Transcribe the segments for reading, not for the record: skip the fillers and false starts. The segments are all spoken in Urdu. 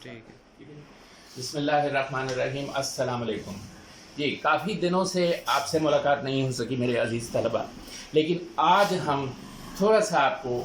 ٹھیک ہے. بسم اللہ الرحمن الرحیم. السلام علیکم. جی کافی دنوں سے آپ سے ملاقات نہیں ہو سکی میرے عزیز طلبہ، لیکن آج ہم تھوڑا سا آپ کو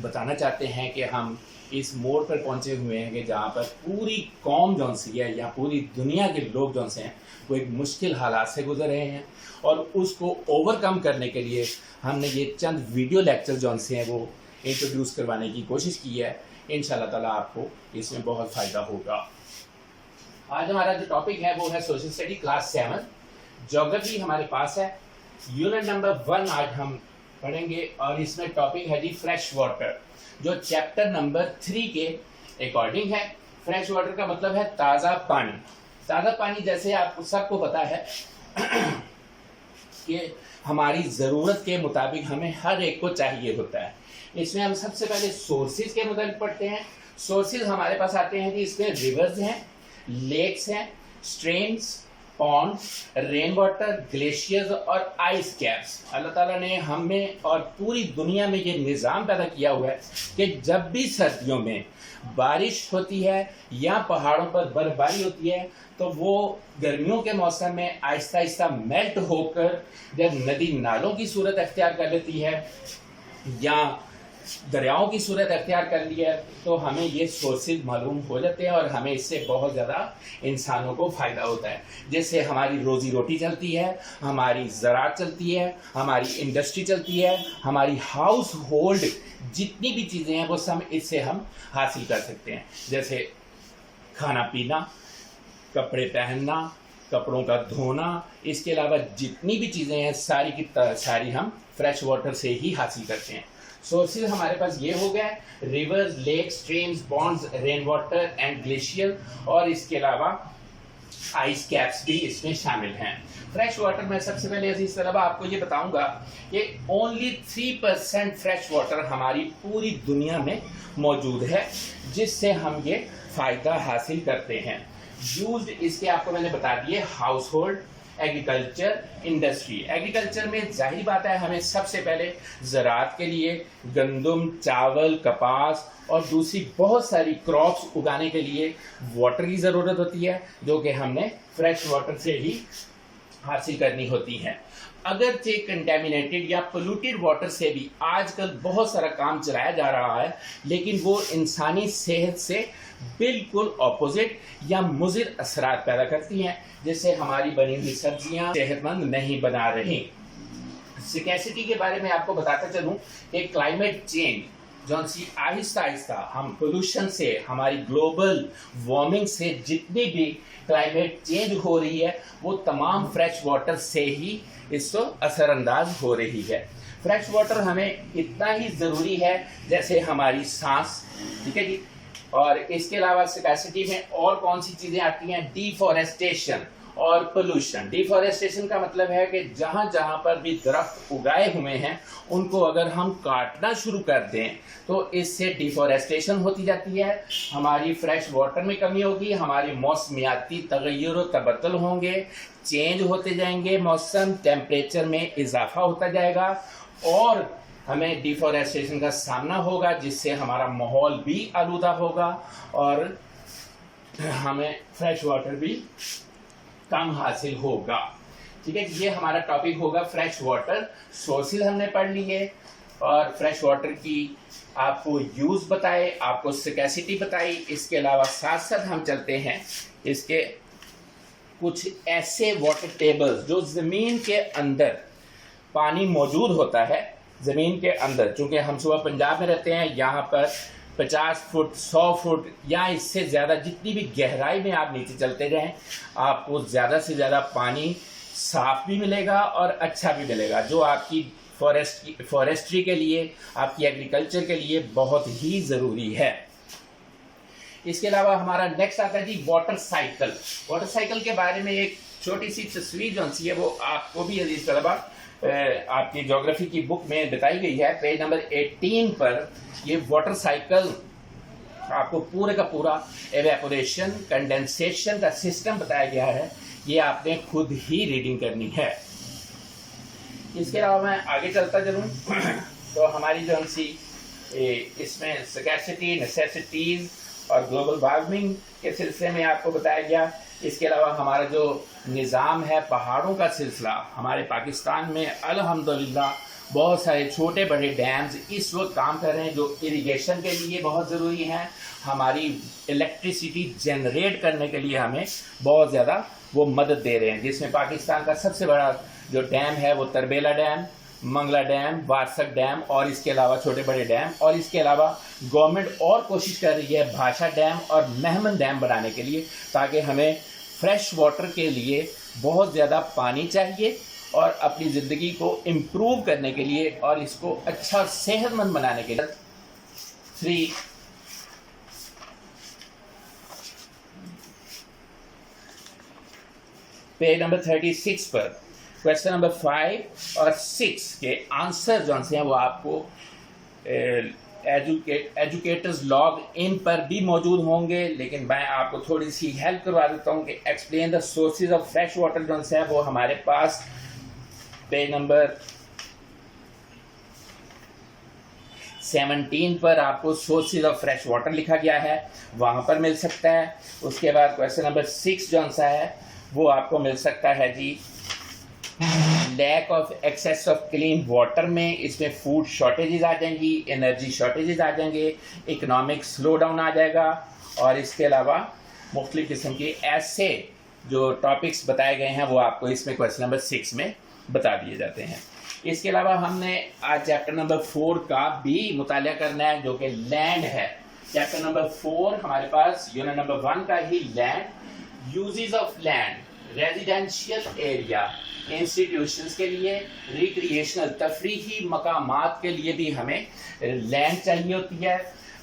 بتانا چاہتے ہیں کہ ہم اس موڑ پر پہنچے ہوئے ہیں کہ جہاں پر پوری قوم جون سی ہے یا پوری دنیا کے لوگ جون سے ہیں وہ ایک مشکل حالات سے گزر رہے ہیں، اور اس کو اوور کم کرنے کے لیے ہم نے یہ چند ویڈیو لیکچر جون سے ہیں وہ انٹروڈیوس کروانے کی کوشش کی ہے. انشاءاللہ تعالیٰ آپ کو اس میں بہت فائدہ ہوگا. آج ہمارا جو ٹاپک ہے وہ ہے سوشل اسٹڈی کلاس 7. جیوگرفی ہمارے پاس ہے. یونٹ نمبر 1 آج ہم پڑھیں گے، اور اس میں ٹاپک ہے جی فریش واٹر، جو چیپٹر نمبر 3 کے اکارڈنگ ہے. فریش واٹر کا مطلب ہے تازہ پانی. تازہ پانی جیسے آپ سب کو پتا ہے کہ ہماری ضرورت کے مطابق ہمیں ہر ایک کو چاہیے ہوتا ہے. اس میں ہم سب سے پہلے سورسز کے متعلق پڑھتے ہیں. سورسز ہمارے پاس آتے ہیں کہ اس میں ریورز ہیں، لیکس ہیں، streams, pond, rain water, glaciers اور آئس کیپس. اللہ تعالیٰ نے ہمیں اور پوری دنیا میں یہ نظام پیدا کیا ہوا ہے کہ جب بھی سردیوں میں بارش ہوتی ہے یا پہاڑوں پر برف باری ہوتی ہے تو وہ گرمیوں کے موسم میں آہستہ آہستہ میلٹ ہو کر جب ندی نالوں کی صورت اختیار کر لیتی ہے یا دریاؤں کی صورت اختیار کر لی ہے تو ہمیں یہ سورسز معلوم ہو جاتے ہیں، اور ہمیں اس سے بہت زیادہ انسانوں کو فائدہ ہوتا ہے. جس سے ہماری روزی روٹی چلتی ہے، ہماری زراعت چلتی ہے، ہماری انڈسٹری چلتی ہے، ہماری ہاؤس ہولڈ جتنی بھی چیزیں ہیں وہ سب اس سے ہم حاصل کر سکتے ہیں. جیسے کھانا پینا، کپڑے پہننا، کپڑوں کا دھونا، اس کے علاوہ جتنی بھی چیزیں ہیں ساری کی ساری ہم فریش واٹر سے ہی حاصل کرتے ہیں. سورسز ہمارے پاس یہ ہو گیا ہے rivers, lake, streams, ponds, rain water and glacier, اور اس کے علاوہ آئس کیپس بھی اس میں شامل ہیں. فریش واٹر میں سب سے پہلے عزیز طلبہ آپ کو یہ بتاؤں گا کہ اونلی 3% فریش واٹر ہماری پوری دنیا میں موجود ہے، جس سے ہم یہ فائدہ حاصل کرتے ہیں. یوزڈ اس کے آپ کو میں نے بتا دیے house hold, agriculture, industry. Agriculture میں ظاہری بات ہے ہمیں سب سے پہلے زراعت کے لیے گندم، چاول، کپاس اور دوسری بہت ساری کراپس اگانے کے لیے واٹر کی ضرورت ہوتی ہے، جو کہ ہم نے فریش واٹر سے ہی حاصل کرنی ہوتی ہیں. اگرچہ کنٹامینیٹڈ یا پولوٹیڈ واٹر سے بھی آج کل بہت سارا کام چلایا جا رہا ہے، لیکن وہ انسانی صحت سے بالکل اپوزٹ یا مضر اثرات پیدا کرتی ہیں، جس سے ہماری بنی ہوئی سبزیاں صحت مند نہیں بنا رہی. سکیسٹی کے بارے میں آپ کو بتاتا چلوں کہ کلائمیٹ چینج جون سی آہستہ آہستہ ہم پولوشن سے، ہماری گلوبل وارمنگ سے جتنی بھی کلائمیٹ چینج ہو رہی ہے وہ تمام فریش واٹر سے ہی اس کو اثر انداز ہو رہی ہے. فریش واٹر ہمیں اتنا ہی ضروری ہے جیسے ہماری سانس. ٹھیک ہے جی. اور اس کے علاوہ سکیسٹی میں اور کون سی چیزیں آتی ہیں؟ ڈیفارسٹیشن اور پولوشن. ڈیفارسٹیشن کا مطلب ہے کہ جہاں جہاں پر بھی درخت اگائے ہوئے ہیں ان کو اگر ہم کاٹنا شروع کر دیں تو اس سے ڈیفارسٹیشن ہوتی جاتی ہے، ہماری فریش واٹر میں کمی ہوگی، ہماری موسمیاتی تغیر و تبدل ہوں گے، چینج ہوتے جائیں گے موسم، ٹیمپریچر میں اضافہ ہوتا جائے گا، اور ہمیں ڈیفارسٹیشن کا سامنا ہوگا جس سے ہمارا ماحول بھی آلودہ ہوگا اور ہمیں فریش واٹر بھی کم حاصل ہوگا. ٹھیک ہے، یہ ہمارا ٹاپک ہوگا فریش واٹر. سورسز ہم نے پڑھ لی ہے اور فریش واٹر کی آپ کو یوز بتائے، آپ کو سکیسٹی بتائی. اس کے علاوہ ساتھ ساتھ ہم چلتے ہیں اس کے کچھ ایسے واٹر ٹیبلز جو زمین کے اندر پانی موجود ہوتا ہے. زمین کے اندر چونکہ ہم صبح پنجاب میں رہتے ہیں، یہاں پر 50 فٹ 100 فٹ یا اس سے زیادہ جتنی بھی گہرائی میں آپ نیچے چلتے جائیں آپ کو زیادہ سے زیادہ پانی صاف بھی ملے گا اور اچھا بھی ملے گا، جو آپ کی فارسٹری کے لیے، آپ کی ایگریکلچر کے لیے بہت ہی ضروری ہے. اس کے علاوہ ہمارا نیکسٹ آتا ہے جی واٹر سائیکل. واٹر سائیکل کے بارے میں ایک چھوٹی سی تصویر جو سی ہے وہ آپ کو بھی عزیز طلبہ آپ کی جیوگرافی کی بک میں بتائی گئی ہے. پیج نمبر 18 پر یہ واٹر سائیکل آپ کو پورے کا پورا ایویپوریشن، کنڈنسیشن کا سسٹم بتایا گیا ہے. یہ آپ نے خود ہی ریڈنگ کرنی ہے. اس کے علاوہ میں آگے چلتا چلوں تو ہماری جو سی اس میں سکیسٹی، نیسیسٹیز اور گلوبل وارمنگ کے سلسلے میں آپ کو بتایا گیا. اس کے علاوہ ہمارا جو نظام ہے پہاڑوں کا سلسلہ، ہمارے پاکستان میں الحمدللہ بہت سارے چھوٹے بڑے ڈیمز اس وقت کام کر رہے ہیں جو اریگیشن کے لیے بہت ضروری ہیں، ہماری الیکٹریسٹی جنریٹ کرنے کے لیے ہمیں بہت زیادہ وہ مدد دے رہے ہیں، جس میں پاکستان کا سب سے بڑا جو ڈیم ہے وہ Tarbela dam, Mangla dam, Warsak dam اور اس کے علاوہ چھوٹے بڑے ڈیم. اور اس کے علاوہ گورنمنٹ اور کوشش کر رہی ہے بھاشا ڈیم اور مہمن ڈیم بنانے کے لیے، تاکہ ہمیں فریش واٹر کے لیے بہت زیادہ پانی چاہیے اور اپنی زندگی کو امپروو کرنے کے لیے اور اس کو اچھا صحت مند بنانے کے لیے. 3 پیج نمبر 36 پر کویشچن نمبر 5 اور 6 کے آنسر جو ہیں وہ آپ کو ایجوکیٹرز لاگ ان پر بھی موجود ہوں گے، لیکن میں آپ کو تھوڑی سی ہیلپ کروا دیتا ہوں کہ explain the sources of fresh water جو ہیں وہ ہمارے پاس پیج نمبر 17 پر آپ کو سورسز آف فریش واٹر لکھا گیا ہے، وہاں پر مل سکتا ہے. اس کے بعد کویشچن نمبر 6 جو ہے وہ آپ کو مل سکتا ہے جی lack of access of clean water میں. اس میں فوڈ شارٹیجز آ جائیں گی، انرجی شارٹیجز آ جائیں گے، اکنامک سلو ڈاؤن آ جائے گا، اور اس کے علاوہ مختلف قسم کے ایسے جو ٹاپکس بتائے گئے ہیں وہ آپ کو اس میں کویشچن نمبر 6 میں بتا دیے جاتے ہیں. اس کے علاوہ ہم نے آج چیپٹر نمبر 4 کا بھی مطالعہ کرنا ہے جو کہ لینڈ ہے. چیپٹر نمبر 4 ہمارے پاس یونٹ نمبر 1 کا ہی land, uses of land, residential area, institutions کے لیے، ریکریشنل تفریحی مقامات کے لیے بھی ہمیں لینڈ چاہیے ہوتی ہے،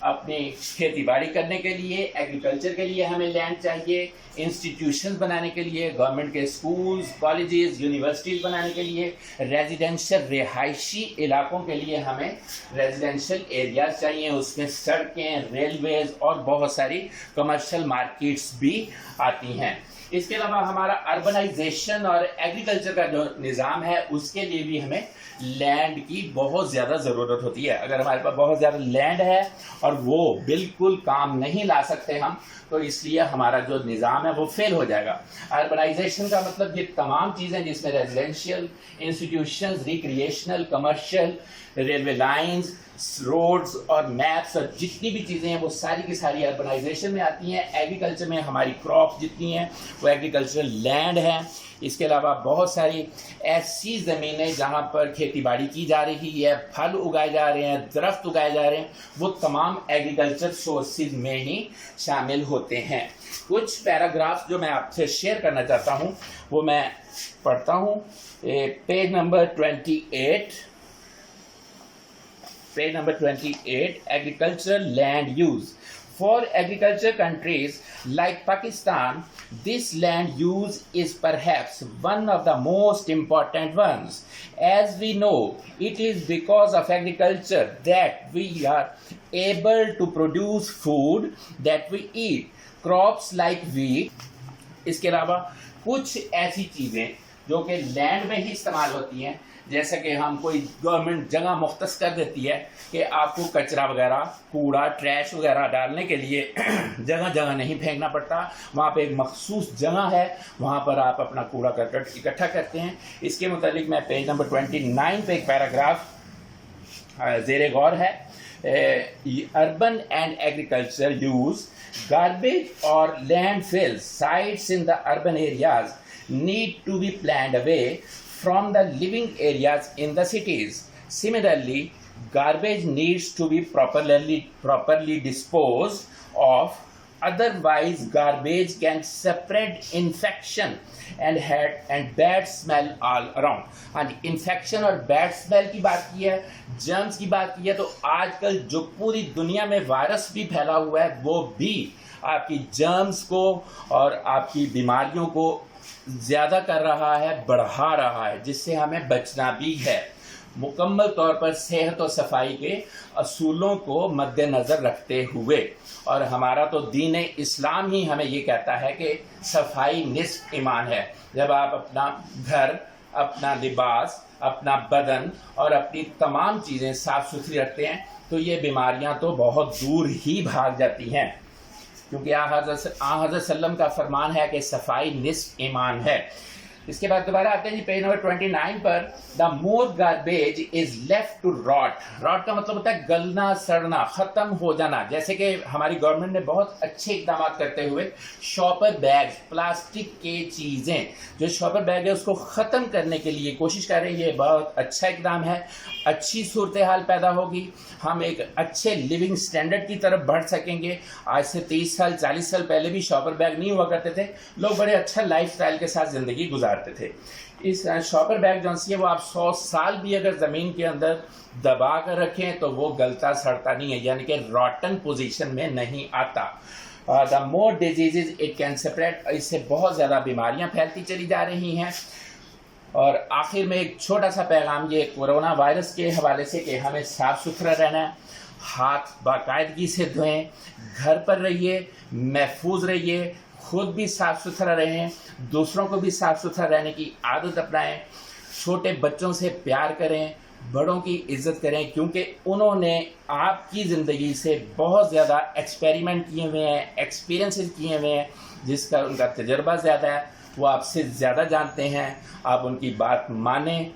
اپنی کھیتی باڑی کرنے کے لیے، ایگریکلچر کے لیے ہمیں لینڈ چاہیے، انسٹیٹیوشنز بنانے کے لیے، گورنمنٹ کے اسکولز، کالجز، یونیورسٹیز بنانے کے لیے، ریزیڈینشیل رہائشی علاقوں کے لیے ہمیں ریزیڈینشیل ایریاز چاہیے، اس میں سڑکیں، ریلویز اور بہت ساری کمرشل مارکیٹس بھی آتی ہیں. اس کے علاوہ ہمارا اربنائزیشن اور ایگریکلچر کا جو نظام ہے اس کے لیے بھی ہمیں لینڈ کی بہت زیادہ ضرورت ہوتی ہے. اگر ہمارے پاس بہت زیادہ لینڈ ہے اور وہ بالکل کام نہیں لا سکتے ہم، تو اس لیے ہمارا جو نظام ہے وہ فیل ہو جائے گا. اربنائزیشن کا مطلب یہ تمام چیزیں جس میں residential, institutions, recreational, commercial, railway lines, roads اور میپس اور جتنی بھی چیزیں ہیں وہ ساری کی ساری اربنائزیشن میں آتی ہیں. ایگریکلچر میں ہماری کراپ جتنی ہیں وہ ایگریکلچرل لینڈ ہے. اس کے علاوہ بہت ساری ایسی زمینیں جہاں پر کھیتی باڑی کی جا رہی ہے، پھل اگائے جا رہے ہیں، درخت اگائے جا رہے ہیں، وہ تمام ایگریکلچر سورسز میں ہی شامل ہوتے ہیں. کچھ پیراگرافز جو میں آپ سے شیئر کرنا چاہتا ہوں وہ میں پڑھتا ہوں. Page number 28 agricultural land use. For agriculture countries like Pakistan, this land use is perhaps one of the most important ones. As we know, it is because of agriculture that we are able to produce food that we eat. Crops like wheat. اس کے علاوہ کچھ ایسی چیزیں جو کہ لینڈ میں ہی استعمال ہوتی ہیں، جیسا کہ ہم کوئی گورنمنٹ جگہ مختص کر دیتی ہے کہ آپ کو کچرا وغیرہ، کوڑا، ٹریش وغیرہ ڈالنے کے لیے جگہ جگہ نہیں پھینکنا پڑتا، وہاں پہ ایک مخصوص جگہ ہے، وہاں پر آپ اپنا کوڑا کرکٹ اکٹھا کرتے ہیں. اس کے متعلق میں پیج نمبر 29 پہ ایک پیراگراف زیر غور ہے. Urban and agriculture use garbage or landfill sites in the urban areas need to be planned away from the living areas in the cities. Similarly, garbage needs to be properly disposed of, otherwise garbage can spread infection and bad smell all around. And infection اور bad smell کی بات کی ہے، جرمز کی بات کی ہے، تو آج کل جو پوری دنیا میں وائرس بھی پھیلا ہوا ہے وہ بھی آپ کی جرمز کو اور آپ کی بیماریوں کو زیادہ کر رہا ہے، بڑھا رہا ہے، جس سے ہمیں بچنا بھی ہے. مکمل طور پر صحت و صفائی کے اصولوں کو مد نظر رکھتے ہوئے، اور ہمارا تو دین اسلام ہی ہمیں یہ کہتا ہے کہ صفائی نصف ایمان ہے. جب آپ اپنا گھر، اپنا لباس، اپنا بدن اور اپنی تمام چیزیں صاف ستھری رکھتے ہیں تو یہ بیماریاں تو بہت دور ہی بھاگ جاتی ہیں. کیونکہ آن حضرت سلم کا فرمان ہے کہ صفائی نصف ایمان ہے. اس کے بعد دوبارہ آتے ہیں جی پیج نمبر 29 پر. The more garbage is left to rot. Rot کا مطلب ہوتا ہے گلنا سڑنا ختم ہو جانا. جیسے کہ ہماری گورنمنٹ نے بہت اچھے اقدامات کرتے ہوئے شاپر بیگ پلاسٹک کے چیزیں جو شاپر بیگ ہے اس کو ختم کرنے کے لیے کوشش کر رہے ہیں. یہ بہت اچھا اقدام ہے. اچھی صورتحال پیدا ہوگی, ہم ایک اچھے لیونگ سٹینڈرڈ کی طرف بڑھ سکیں گے. آج سے 30 سال 40 سال پہلے بھی شاپر بیگ نہیں ہوا کرتے تھے. لوگ بڑے اچھا لائف سٹائل کے ساتھ زندگی گزارتے تھے. اس شاپر بیگ جو ہے وہ آپ 100 سال بھی اگر زمین کے اندر دبا کر رکھیں تو وہ گلتا سڑتا نہیں ہے, یعنی کہ راٹن پوزیشن میں نہیں آتا. دا مور ڈیزیزز اٹ کین سپریٹ. اس سے بہت زیادہ بیماریاں پھیلتی چلی جا رہی ہیں. اور آخر میں ایک چھوٹا سا پیغام یہ کورونا وائرس کے حوالے سے کہ ہمیں صاف ستھرا رہنا ہے, ہاتھ باقاعدگی سے دھوئیں, گھر پر رہیے, محفوظ رہیے, خود بھی صاف ستھرا رہیں, دوسروں کو بھی صاف ستھرا رہنے کی عادت اپنائیں. چھوٹے بچوں سے پیار کریں, بڑوں کی عزت کریں, کیونکہ انہوں نے آپ کی زندگی سے بہت زیادہ ایکسپیریمنٹ کیے ہوئے ہیں, ایکسپیرینسز کیے ہوئے ہیں, جس کا ان کا تجربہ زیادہ ہے. وہ آپ سے زیادہ جانتے ہیں. آپ ان کی بات مانیں,